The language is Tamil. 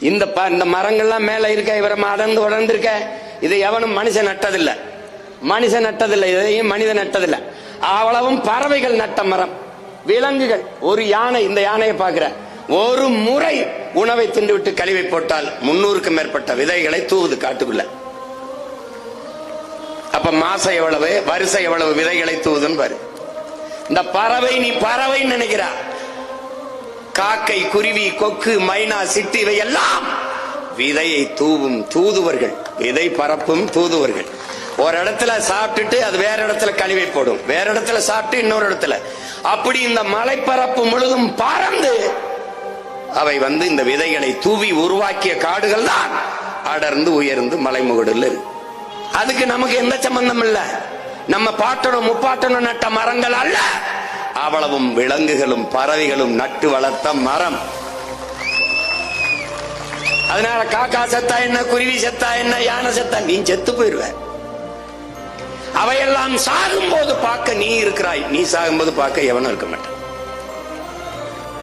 இந்த மரங்கள்லாம் மேல இருக்க, இவரை அடர்ந்து உடர்ந்திருக்க, இதை எவனும் மனுஷன் நட்டதில்லை. மனுஷன் நட்டதில்லை, இதையும் மனிதன் நட்டதில்லை. அவ்வளவும் பறவைகள் நட்ட மரம். விலங்குகள், ஒரு யானை, இந்த யானையை பார்க்கிற, ஒரு முறை உணவை தின்றுவிட்டு கழிவை போட்டால் 300க்கும் மேற்பட்ட விதைகளை தூவுது காட்டுக்குள்ள. அப்ப மாசம் எவ்வளவு, வருஷம் எவ்வளவு விதைகளை தூவுதுன்னு பாரு. இந்த பறவை, நீ பறவை நினைக்கிறா, காக்கை, குருவி, கொக்கு, மைனா, சிட்டு இவையெல்லாம் விதையை தூவும் தூதுவர்கள், விதை பரப்பும் தூதுவர்கள். ஒரு இடத்துல சாப்பிட்டுட்டு அது வேற இடத்துல கழிவை போடும், வேற இடத்துல சாப்பிட்டு இன்னொரு இடத்துல. அப்படி இந்த மலைப்பரப்பு முழுதும் பறந்து அவை இந்த விதைகளை தூவி உருவாக்கிய காடுகள் தான் அடர்ந்து உயர்ந்து மலைமுகடுல இருக்கு. அதுக்கு நமக்கு எந்த சம்பந்தம் இல்ல. நம்ம பாட்டனும் முப்பாட்டனும் நட்ட மரங்கள் அல்ல, அவ்வளவும் விலங்குகளும் பறவைகளும் நட்டு வளர்த்த மரம். அதனால காக்கா செத்தா என்ன, குருவி செத்தா என்ன, யானை செத்தா நீ செத்து போயிருவ. அவையெல்லாம் சாகும் போது பார்க்க நீ இருக்கிறாய், நீ சாகும்போது பார்க்க எவனும் இருக்க மாட்டான்.